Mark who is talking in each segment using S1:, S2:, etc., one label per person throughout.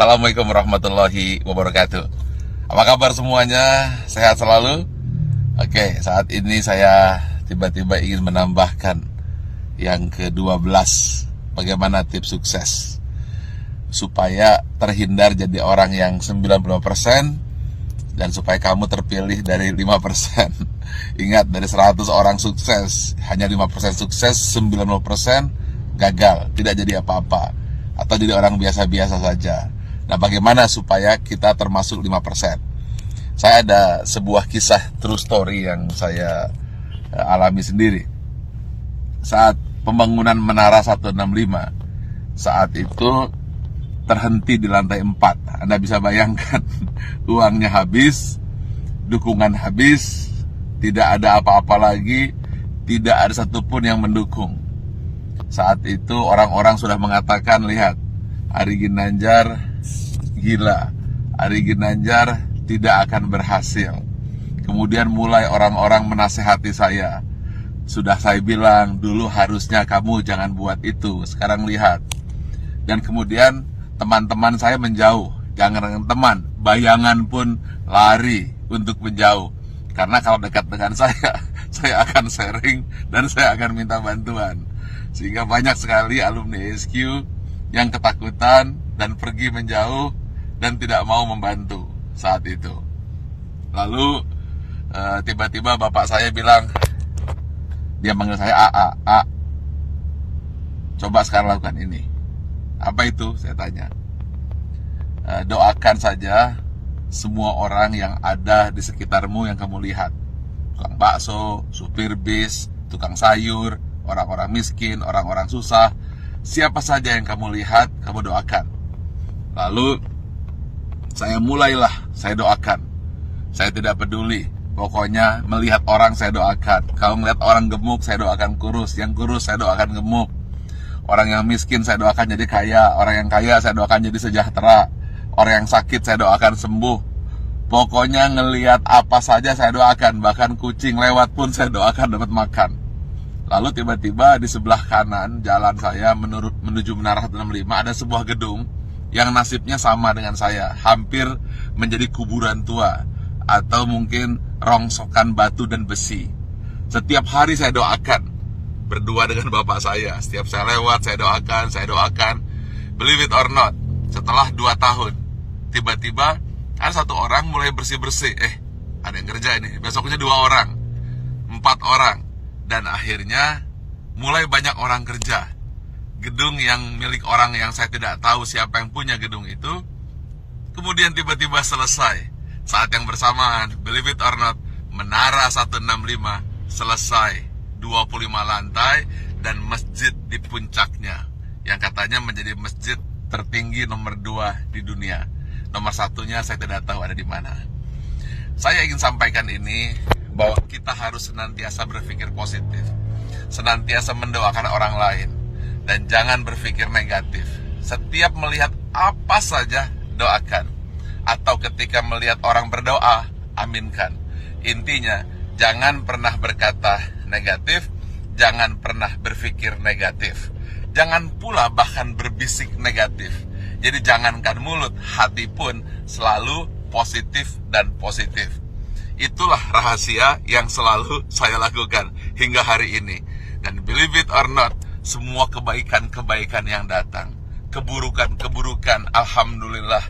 S1: Assalamualaikum warahmatullahi wabarakatuh. Apa kabar semuanya? Sehat selalu? Oke, saat ini saya tiba-tiba ingin menambahkan yang ke-12. Bagaimana tips sukses supaya terhindar jadi orang yang 90% dan supaya kamu terpilih dari 5%. Ingat, dari 100 orang sukses, hanya 5% sukses, 90% gagal, tidak jadi apa-apa, atau jadi orang biasa-biasa saja. Nah, bagaimana supaya kita termasuk 5%? Saya ada sebuah kisah true story yang saya alami sendiri. Saat pembangunan Menara 165, saat itu terhenti di lantai 4. Anda bisa bayangkan, uangnya habis, dukungan habis, tidak ada apa-apa lagi, tidak ada satupun yang mendukung. Saat itu orang-orang sudah mengatakan, lihat, Ari Ginanjar gila, Ari Ginanjar tidak akan berhasil. Kemudian mulai orang-orang menasehati saya. Sudah saya bilang, dulu harusnya kamu jangan buat itu, sekarang lihat. Dan kemudian teman-teman saya menjauh. Jangan dengan teman, bayangan pun lari untuk menjauh. Karena kalau dekat dengan saya akan sharing dan saya akan minta bantuan. Sehingga banyak sekali alumni SQ yang ketakutan dan pergi menjauh dan tidak mau membantu saat itu. Lalu tiba-tiba bapak saya bilang, dia manggil saya A, coba sekarang lakukan ini. Apa itu? Saya tanya. Doakan saja semua orang yang ada di sekitarmu yang kamu lihat. Tukang bakso, supir bis, tukang sayur, orang-orang miskin, orang-orang susah. Siapa saja yang kamu lihat, kamu doakan. Lalu saya doakan. Saya tidak peduli. Pokoknya melihat orang saya doakan. Kalau melihat orang gemuk, saya doakan kurus. Yang kurus saya doakan gemuk. Orang yang miskin saya doakan jadi kaya. Orang yang kaya saya doakan jadi sejahtera. Orang yang sakit saya doakan sembuh. Pokoknya ngelihat apa saja saya doakan. Bahkan kucing lewat pun saya doakan dapat makan. Lalu tiba-tiba di sebelah kanan jalan saya menuju Menara 165 ada sebuah gedung yang nasibnya sama dengan saya, hampir menjadi kuburan tua atau mungkin rongsokan batu dan besi. Setiap hari saya doakan, berdua dengan bapak saya. Setiap saya lewat saya doakan. Believe it or not, setelah 2 tahun tiba-tiba ada satu orang mulai bersih-bersih. Ada yang kerja ini. Besoknya 2 orang, 4 orang, dan akhirnya mulai banyak orang kerja. Gedung yang milik orang yang saya tidak tahu siapa yang punya gedung itu, kemudian tiba-tiba selesai. Saat yang bersamaan, believe it or not, Menara 165 selesai, 25 lantai dan masjid di puncaknya, yang katanya menjadi masjid tertinggi nomor 2 di dunia. Nomor 1-nya saya tidak tahu ada di mana. Saya ingin sampaikan ini, bahwa kita harus senantiasa berpikir positif, senantiasa mendoakan orang lain, dan jangan berpikir negatif. Setiap melihat apa saja, doakan. Atau ketika melihat orang berdoa, aminkan. Intinya, jangan pernah berkata negatif, jangan pernah berpikir negatif. Jangan pula bahkan berbisik negatif. Jadi jangankan mulut, hati pun selalu positif dan positif. Itulah rahasia yang selalu saya lakukan hingga hari ini. Dan believe it or not, semua kebaikan-kebaikan yang datang, keburukan-keburukan, alhamdulillah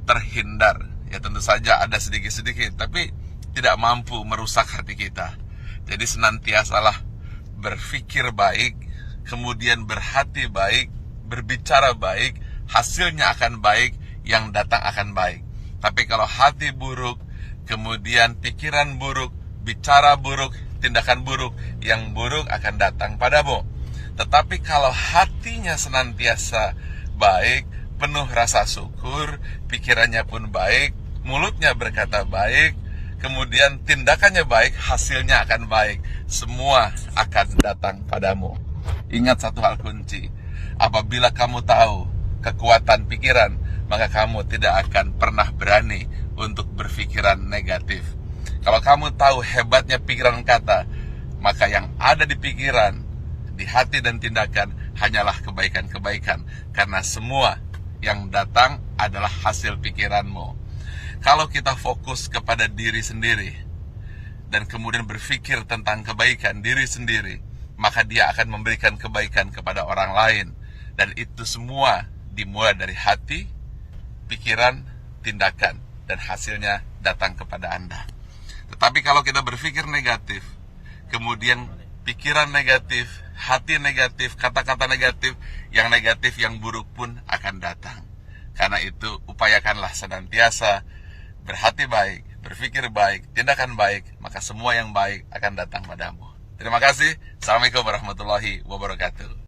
S1: terhindar. Ya tentu saja ada sedikit-sedikit, tapi tidak mampu merusak hati kita. Jadi senantiasalah berpikir baik, kemudian berhati baik, berbicara baik, hasilnya akan baik, yang datang akan baik. Tapi kalau hati buruk, kemudian pikiran buruk, bicara buruk, tindakan buruk, yang buruk akan datang padamu. Tetapi kalau hatinya senantiasa baik, penuh rasa syukur, pikirannya pun baik, mulutnya berkata baik, kemudian tindakannya baik, hasilnya akan baik. Semua akan datang padamu. Ingat satu hal kunci, apabila kamu tahu kekuatan pikiran, maka kamu tidak akan pernah berani untuk berpikiran negatif. Kalau kamu tahu hebatnya pikiran kata, maka yang ada di pikiran, di hati dan tindakan hanyalah kebaikan-kebaikan. Karena semua yang datang adalah hasil pikiranmu. Kalau kita fokus kepada diri sendiri dan kemudian berpikir tentang kebaikan diri sendiri, maka dia akan memberikan kebaikan kepada orang lain. Dan itu semua dimulai dari hati, pikiran, tindakan, dan hasilnya datang kepada Anda. Tetapi kalau kita berpikir negatif, kemudian pikiran negatif, hati negatif, kata-kata negatif, yang buruk pun akan datang. Karena itu, upayakanlah senantiasa berhati baik, berpikir baik, tindakan baik, maka semua yang baik akan datang padamu. Terima kasih. Assalamualaikum warahmatullahi wabarakatuh.